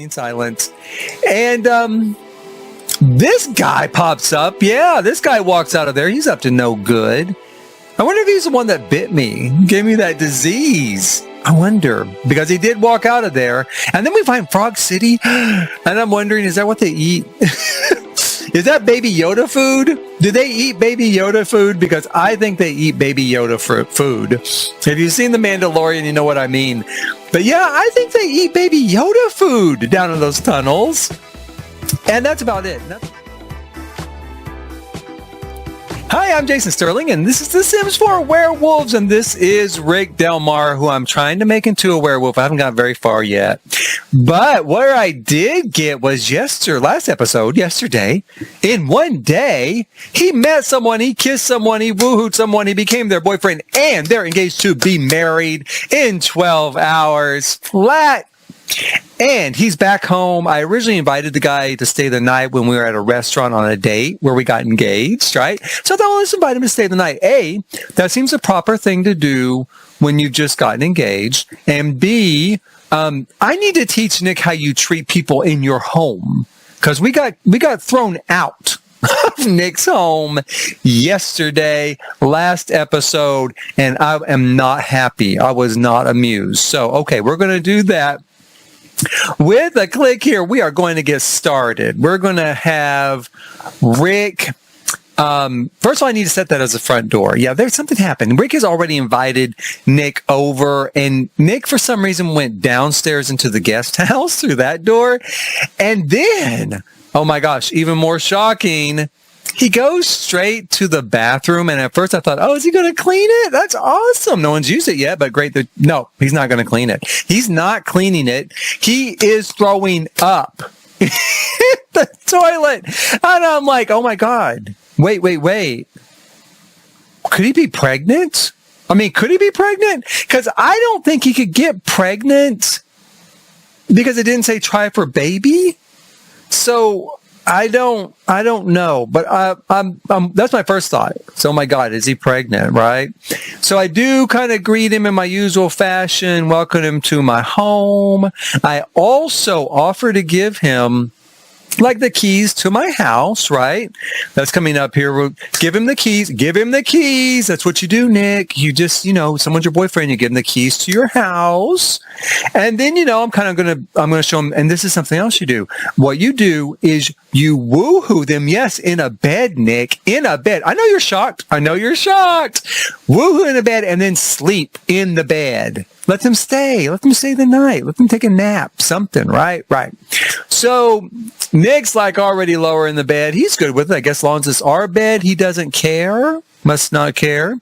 Silence. And this guy pops up. Yeah, this guy walks out of there. He's up to no good. I wonder if he's the one that bit me, gave me that disease. I wonder, because he did walk out of there. And then we find Frog City, and I'm wondering, is that what they eat? Is that Baby Yoda food? Do they eat Baby Yoda food? Because I think they eat Baby Yoda food. If you've seen The Mandalorian, you know what I mean. But yeah, I think they eat Baby Yoda food down in those tunnels. And that's about it. Hi, I'm Jason Sterling, and this is The Sims 4 Werewolves, and this is Rick Delmar, who I'm trying to make into a werewolf. I haven't gotten very far yet. But where I did get was yesterday, in one day, he met someone, he kissed someone, he woohooed someone, he became their boyfriend, and they're engaged to be married in 12 hours flat. And he's back home. I originally invited the guy to stay the night when we were at a restaurant on a date where we got engaged, right? So I thought, well, let's invite him to stay the night. A, that seems a proper thing to do when you've just gotten engaged. And B, I need to teach Nick how you treat people in your home, because we got thrown out of Nick's home yesterday, last episode, and I am not happy. I was not amused. So, okay, we're going to do that. With a click here, we are going to get started. We're going to have Rick. First of all, I need to set that as a front door. Yeah, there's something happened. Rick has already invited Nick over, and Nick, for some reason, went downstairs into the guest house through that door. And then, oh my gosh, even more shocking, he goes straight to the bathroom, and at first I thought, oh, is he going to clean it? That's awesome. No one's used it yet, but great. No, he's not going to clean it. He's not cleaning it. He is throwing up the toilet. And I'm like, oh my God. Wait. Could he be pregnant? I mean, could he be pregnant? Because I don't think he could get pregnant because it didn't say try for baby. So I don't know, but that's my first thought. So, oh my God, is he pregnant, right? So I do kind of greet him in my usual fashion, welcome him to my home. I also offer to give him like the keys to my house, right? That's coming up here. We'll give him the keys. Give him the keys. That's what you do, Nick. You just, someone's your boyfriend, you give him the keys to your house. And then, I'm going to show him, and this is something else you do. What you do is you woohoo them. Yes, in a bed, Nick, in a bed. I know you're shocked. Woohoo in a bed and then sleep in the bed. Let them stay the night. Let them take a nap, something, right? Right. So Nick's like already lower in the bed. He's good with it. I guess as long as it's our bed, he doesn't care, must not care.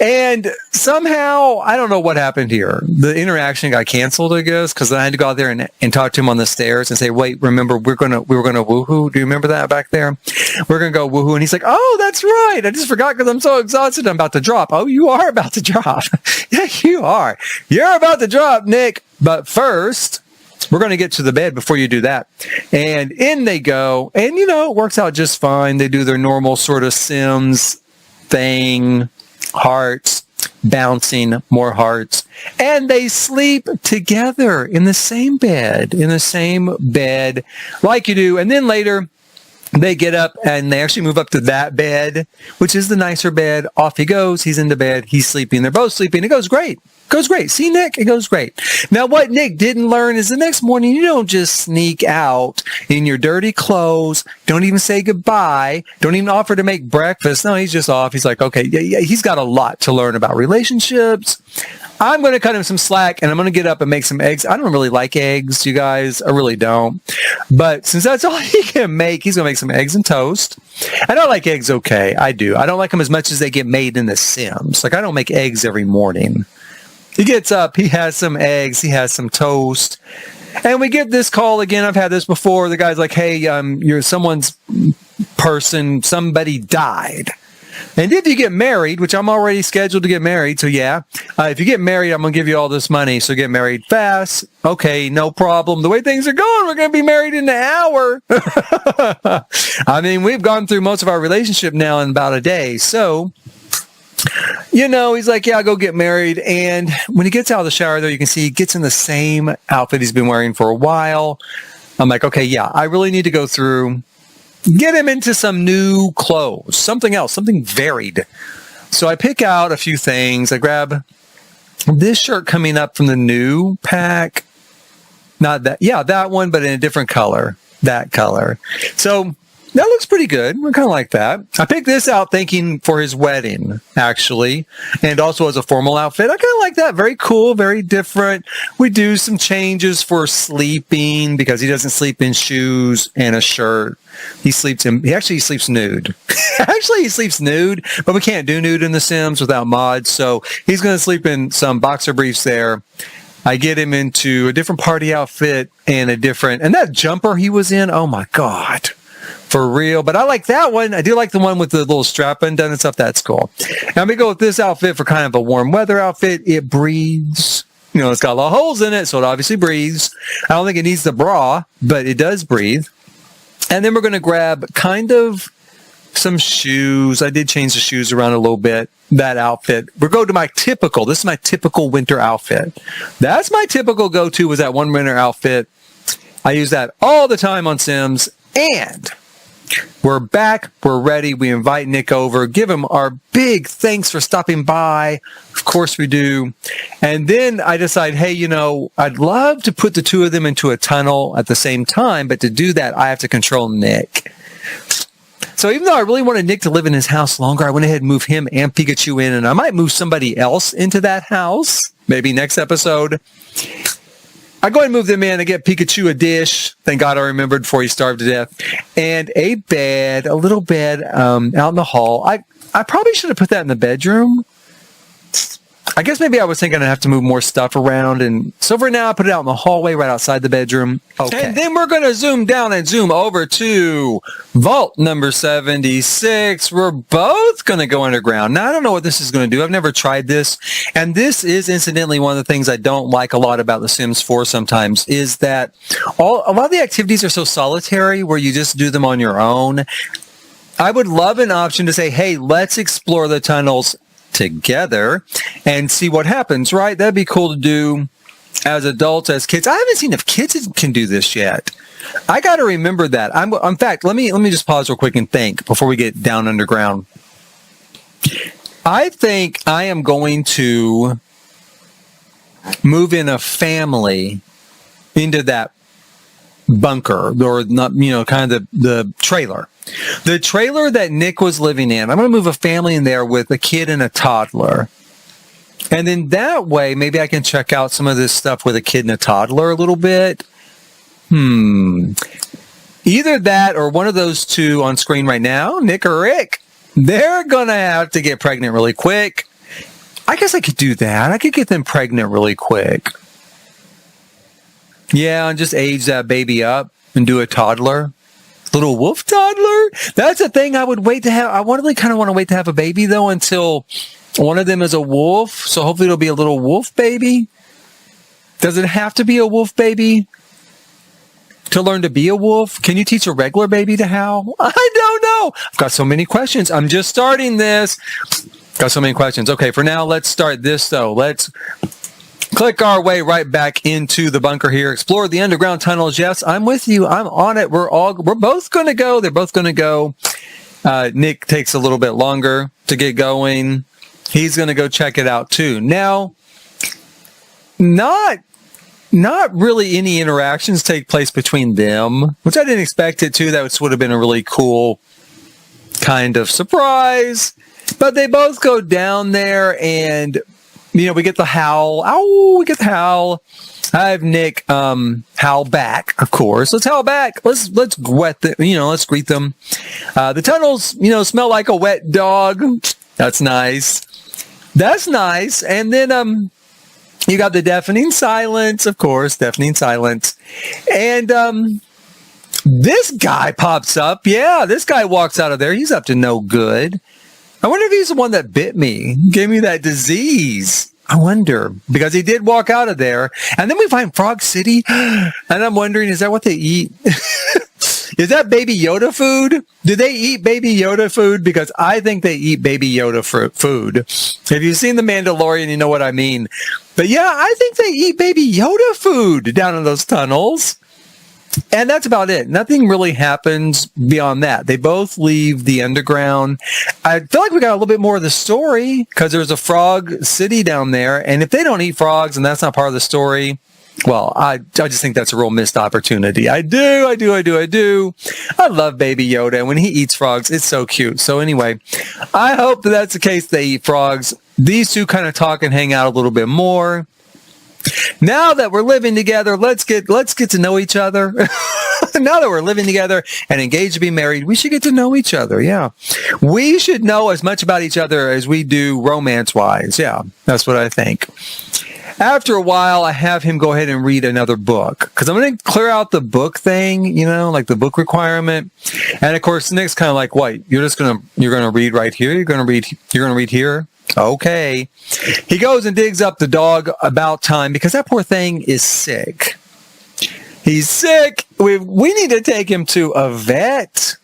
And somehow, I don't know what happened here. The interaction got canceled, I guess, because I had to go out there and talk to him on the stairs and say, wait, remember, we were going to woohoo. Do you remember that back there? We're going to go woohoo. And he's like, oh, that's right. I just forgot because I'm so exhausted. I'm about to drop. Oh, you are about to drop. Yeah, you are. You're about to drop, Nick. But first, we're going to get to the bed before you do that. And in they go. And, it works out just fine. They do their normal sort of Sims thing. Hearts, bouncing, more hearts. And they sleep together in the same bed, like you do. And then later, they get up and they actually move up to that bed, which is the nicer bed. Off he goes. He's in the bed. He's sleeping. They're both sleeping. It goes great. See, Nick? It goes great. Now, what Nick didn't learn is the next morning, you don't just sneak out in your dirty clothes. Don't even say goodbye. Don't even offer to make breakfast. No, he's just off. He's like, okay, yeah, he's got a lot to learn about relationships. I'm going to cut him some slack, and I'm going to get up and make some eggs. I don't really like eggs, you guys. I really don't. But since that's all he can make, he's going to make some eggs and toast. I don't like eggs, okay. I do. I don't like them as much as they get made in The Sims. Like, I don't make eggs every morning. He gets up, he has some eggs, he has some toast, and we get this call again. I've had this before. The guy's like, hey, you're someone's person, somebody died. And if you get married, which I'm already scheduled to get married, so yeah, if you get married, I'm going to give you all this money, so get married fast. Okay, no problem. The way things are going, we're going to be married in an hour. I mean, we've gone through most of our relationship now in about a day, so he's like, yeah, I'll go get married. And when he gets out of the shower, though, you can see he gets in the same outfit he's been wearing for a while. I'm like, okay, yeah, I really need to go through, get him into some new clothes, something else, something varied. So I pick out a few things. I grab this shirt coming up from the new pack. Not that, yeah, that one, but in a different color, that color. So that looks pretty good. I kind of like that. I picked this out thinking for his wedding, actually, and also as a formal outfit. I kind of like that. Very cool, very different. We do some changes for sleeping because he doesn't sleep in shoes and a shirt. He actually sleeps nude. He sleeps nude, but we can't do nude in The Sims without mods. So he's going to sleep in some boxer briefs there. I get him into a different party outfit and that jumper he was in. Oh my God. For real. But I like that one. I do like the one with the little strap undone and stuff. That's cool. Now I'm going to go with this outfit for kind of a warm weather outfit. It breathes. It's got a lot of holes in it, so it obviously breathes. I don't think it needs the bra, but it does breathe. And then we're going to grab kind of some shoes. I did change the shoes around a little bit. That outfit. We'll go to this is my typical winter outfit. That's my typical go-to was that one winter outfit. I use that all the time on Sims. And we're back. We're ready. We invite Nick over, give him our big thanks for stopping by. Of course we do. And then I decide, hey, I'd love to put the two of them into a tunnel at the same time, but to do that, I have to control Nick. So even though I really wanted Nick to live in his house longer, I went ahead and moved him and Pikachu in, and I might move somebody else into that house, maybe next episode. I go ahead and move them in. I get Pikachu a dish. Thank God I remembered before he starved to death. And a little bed out in the hall. I probably should have put that in the bedroom. I guess maybe I was thinking I'd have to move more stuff around. And so for now, I put it out in the hallway right outside the bedroom. Okay. And then we're going to zoom down and zoom over to vault number 76. We're both going to go underground. Now, I don't know what this is going to do. I've never tried this. And this is incidentally one of the things I don't like a lot about The Sims 4 sometimes is that a lot of the activities are so solitary where you just do them on your own. I would love an option to say, hey, let's explore the tunnels together and see what happens, right? That'd be cool to do as adults, as kids. I haven't seen if kids can do this yet. I got to remember that. In fact, let me just pause real quick and think before we get down underground. I think I am going to move in a family into that bunker or not, kind of the trailer. The trailer that Nick was living in, I'm going to move a family in there with a kid and a toddler. And then that way, maybe I can check out some of this stuff with a kid and a toddler a little bit. Either that or one of those two on screen right now, Nick or Rick, they're going to have to get pregnant really quick. I guess I could do that. I could get them pregnant really quick. Yeah, and just age that baby up and do a toddler. Little wolf toddler? That's a thing I would wait to have. I really kind of want to wait to have a baby, though, until one of them is a wolf. So hopefully it'll be a little wolf baby. Does it have to be a wolf baby to learn to be a wolf? Can you teach a regular baby to howl? I don't know. I've got so many questions. I'm just starting this. Got so many questions. Okay, for now, let's start this, though. Let's click our way right back into the bunker here. Explore the underground tunnels. Yes, I'm with you. I'm on it. We're both going to go. They're both going to go. Nick takes a little bit longer to get going. He's going to go check it out too. Now, not really any interactions take place between them, which I didn't expect it to. That would have been a really cool kind of surprise. But they both go down there and we get the howl. Ow, we get the howl. I have Nick howl back, of course. Let's howl back. Let's wet the, let's greet them. The tunnels, smell like a wet dog. That's nice. That's nice. And then you got the deafening silence, of course, deafening silence. And this guy pops up. Yeah, this guy walks out of there. He's up to no good. I wonder if he's the one that bit me, gave me that disease. I wonder, because he did walk out of there. And then we find Frog City, and I'm wondering, is that what they eat? Is that Baby Yoda food? Do they eat Baby Yoda food? Because I think they eat Baby Yoda food. If you've seen The Mandalorian, you know what I mean. But yeah, I think they eat Baby Yoda food down in those tunnels. And that's about it. Nothing really happens beyond that. They both leave the underground. I feel like we got a little bit more of the story because there's a frog city down there. And if they don't eat frogs and that's not part of the story, well, I just think that's a real missed opportunity. I do. I love Baby Yoda. And when he eats frogs, it's so cute. So anyway, I hope that that's the case. They eat frogs. These two kind of talk and hang out a little bit more. Now that we're living together, let's get to know each other. Now that we're living together and engaged to be married, we should get to know each other. Yeah. We should know as much about each other as we do romance-wise. Yeah, that's what I think. After a while, I have him go ahead and read another book because I'm going to clear out the book thing, like the book requirement. And of course, Nick's kind of like, what? You're going to read right here? You're going to read here? Okay. He goes and digs up the dog about time because that poor thing is sick. He's sick. We need to take him to a vet.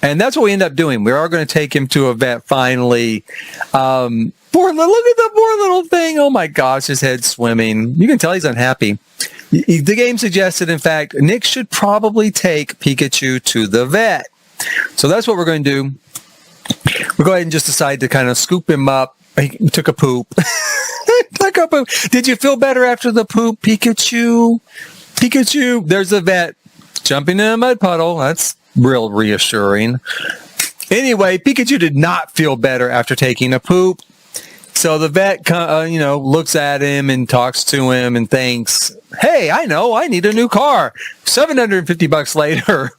And that's what we end up doing. We are going to take him to a vet finally. Look at the poor little thing. Oh my gosh, his head's swimming. You can tell he's unhappy. The game suggested, in fact, Nick should probably take Pikachu to the vet. So that's what we're going to do. We'll go ahead and just decide to kind of scoop him up. He took a poop. Did you feel better after the poop, Pikachu? Pikachu, there's a vet jumping in a mud puddle. That's real reassuring. Anyway, Pikachu did not feel better after taking a poop. So the vet, looks at him and talks to him and thinks, hey, I know, I need a new car. $750 later.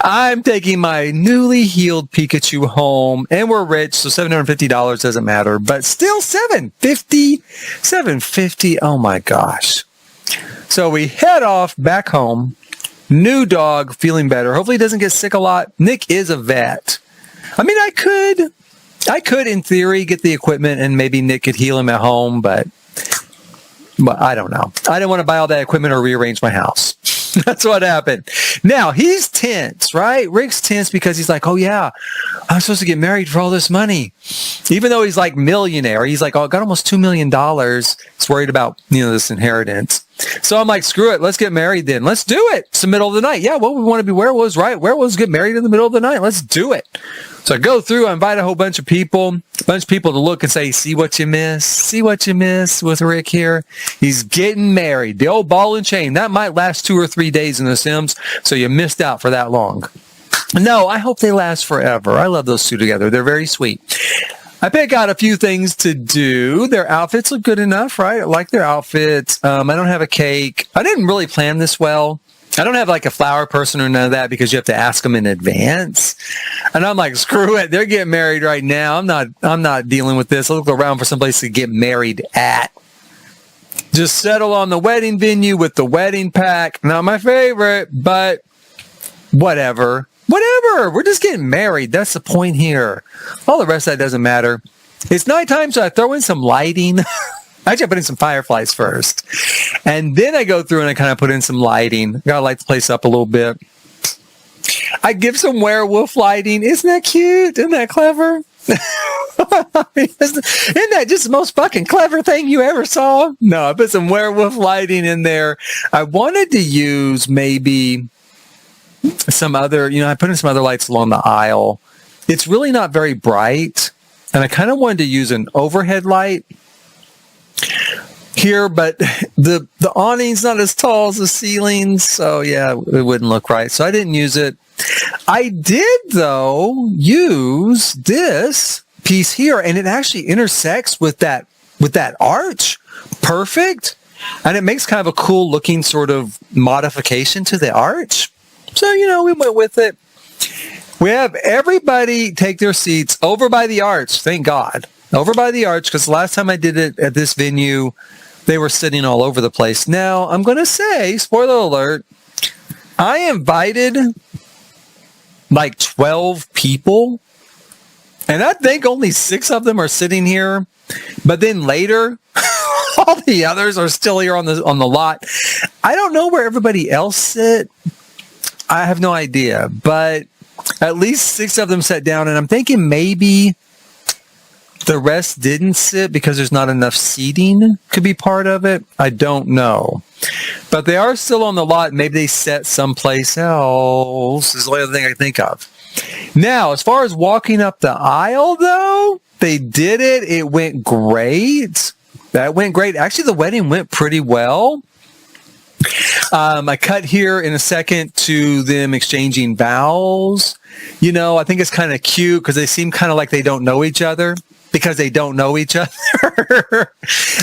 I'm taking my newly healed Pikachu home, and we're rich, so $750 doesn't matter, but still $750. Oh my gosh. So we head off back home. New dog, feeling better. Hopefully he doesn't get sick a lot. Nick is a vet. I mean, I could, in theory, get the equipment and maybe Nick could heal him at home, but I don't know. I didn't want to buy all that equipment or rearrange my house. That's what happened. Now, he's tense, right? Rick's tense because he's like, oh, yeah, I'm supposed to get married for all this money. Even though he's like millionaire, he's like, oh, I got almost $2 million. He's worried about, this inheritance. So I'm like, screw it. Let's get married then. Let's do it. It's the middle of the night. Yeah, well, we want to be werewolves, right? Werewolves get married in the middle of the night. Let's do it. So I go through, I invite a whole bunch of people to look and say, see what you miss with Rick here. He's getting married. The old ball and chain. That might last 2 or 3 days in The Sims, so you missed out for that long. No, I hope they last forever. I love those two together. They're very sweet. I pick out a few things to do. Their outfits look good enough, right? I like their outfits. I don't have a cake. I didn't really plan this well. I don't have like a flower person or none of that because you have to ask them in advance. And I'm like, screw it. They're getting married right now. I'm not dealing with this. I'll look around for someplace to get married at. Just settle on the wedding venue with the wedding pack. Not my favorite, but whatever. We're just getting married. That's the point here. All the rest of that doesn't matter. It's nighttime, so I throw in some lighting. Actually, I put in some fireflies first. And then I go through and I kind of put in some lighting. Gotta light the place up a little bit. I give some werewolf lighting. Isn't that cute? Isn't that clever? Isn't that just the most fucking clever thing you ever saw? No, I put some werewolf lighting in there. I wanted to use maybe some other, I put in some other lights along the aisle. It's really not very bright. And I kind of wanted to use an overhead light here, but the awning's not as tall as the ceilings, so yeah, it wouldn't look right. So I didn't use it. I did, though, use this piece here, and it actually intersects with that arch. Perfect. And it makes kind of a cool looking sort of modification to the arch. So, we went with it. We have everybody take their seats over by the arch. Thank God. Over by the arch, because the last time I did it at this venue, they were sitting all over the place. Now, I'm going to say, spoiler alert, I invited like 12 people, and I think only 6 of them are sitting here. But then later, all the others are still here on the lot. I don't know where everybody else sit. I have no idea, but at least 6 of them sat down, and I'm thinking maybe the rest didn't sit because there's not enough seating could be part of it. I don't know. But they are still on the lot. Maybe they sat someplace else is the only other thing I can think of. Now, as far as walking up the aisle, though, they did it. It went great. That went great. Actually, the wedding went pretty well. I cut here in a second to them exchanging vows. You know, I think it's kind of cute because they seem kind of like they don't know each other because they don't know each other.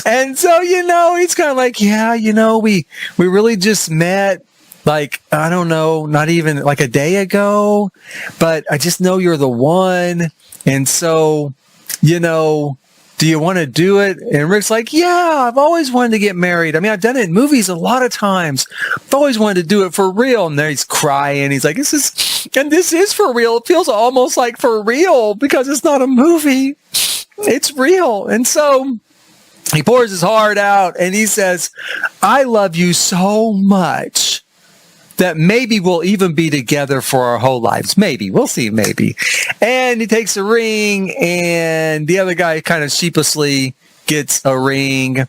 And so, you know, he's kind of like, yeah, you know, we really just met like, I don't know, not even like a day ago, but I just know you're the one. And so, you know, do you want to do it? And Rick's like, yeah, I've always wanted to get married. I mean, I've done it in movies a lot of times. I've always wanted to do it for real. And there he's crying. He's like, this is for real. It feels almost like for real because it's not a movie. It's real. And so he pours his heart out and he says, I love you so much that maybe we'll even be together for our whole lives. Maybe. We'll see. Maybe. And he takes a ring, and the other guy kind of sheepishly gets a ring. And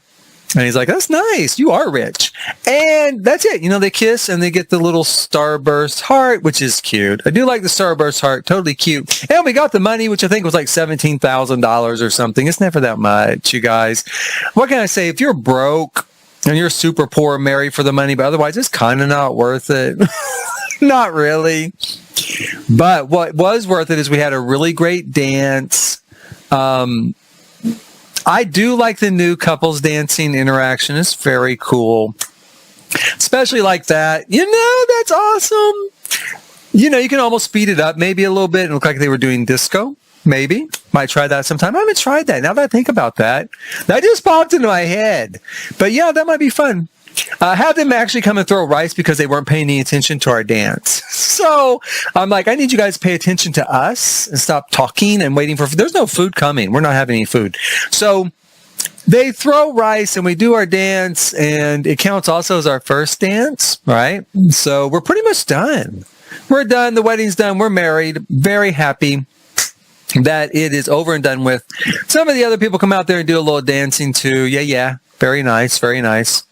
he's like, that's nice. You are rich. And that's it. You know, they kiss, and they get the little starburst heart, which is cute. I do like the starburst heart. Totally cute. And we got the money, which I think was like $17,000 or something. It's never that much, you guys. What can I say? If you're broke, and you're super poor, marry for the money, but otherwise it's kind of not worth it. Not really. But what was worth it is we had a really great dance. I do like the new couples dancing interaction. It's very cool. Especially like that. You know, that's awesome. You know, you can almost speed it up maybe a little bit and look like they were doing disco. Maybe. Might try that sometime. I haven't tried that. Now that I think about that, that just popped into my head. But yeah, that might be fun. Have them actually come and throw rice because they weren't paying any attention to our dance. So I'm like, I need you guys to pay attention to us and stop talking and waiting for food. There's no food coming. We're not having any food. So they throw rice and we do our dance, and it counts also as our first dance, right? So we're pretty much done. We're done. The wedding's done. We're married. Very happy that it is over and done with. Some of the other people come out there and do a little dancing too. Yeah. Very nice. Very nice.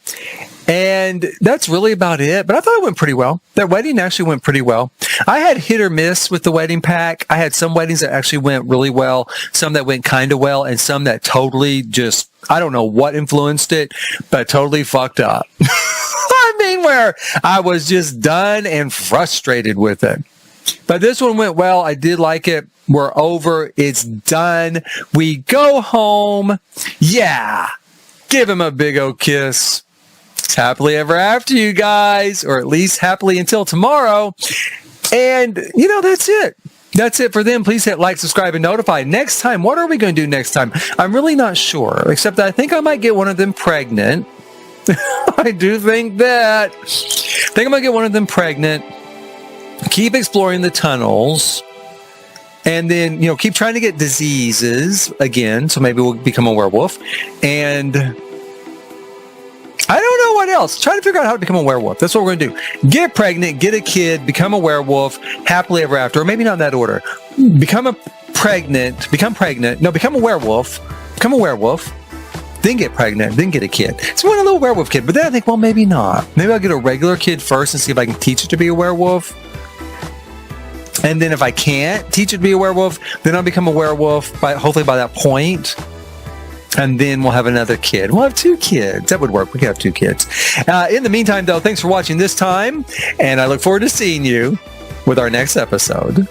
And that's really about it. But I thought it went pretty well. That wedding actually went pretty well. I had hit or miss with the wedding pack. I had some weddings that actually went really well, some that went kind of well, and some that totally just, I don't know what influenced it, but totally fucked up. I mean, where I was just done and frustrated with it. But this one went well. I did like it. We're over. It's done. We go home. Yeah. Give him a big old kiss. It's happily ever after, you guys, or at least happily until tomorrow. And, you know, that's it. That's it for them. Please hit like, subscribe, and notify. Next time, what are we going to do next time? I'm really not sure, except that I think I might get one of them pregnant. I do think that. I think I'm going to get one of them pregnant. Keep exploring the tunnels. And then, you know, keep trying to get diseases again. So maybe we'll become a werewolf. And I don't know what else. Try to figure out how to become a werewolf. That's what we're going to do. Get pregnant, get a kid, become a werewolf, happily ever after. Or maybe not in that order. Become a werewolf. Become a werewolf. Then get pregnant, then get a kid. So I want a little werewolf kid. But then I think, well, maybe not. Maybe I'll get a regular kid first and see if I can teach it to be a werewolf. And then if I can't teach it to be a werewolf, then I'll become a werewolf hopefully by that point. And then we'll have another kid. We'll have 2 kids. That would work. We could have 2 kids. In the meantime, though, thanks for watching this time. And I look forward to seeing you with our next episode.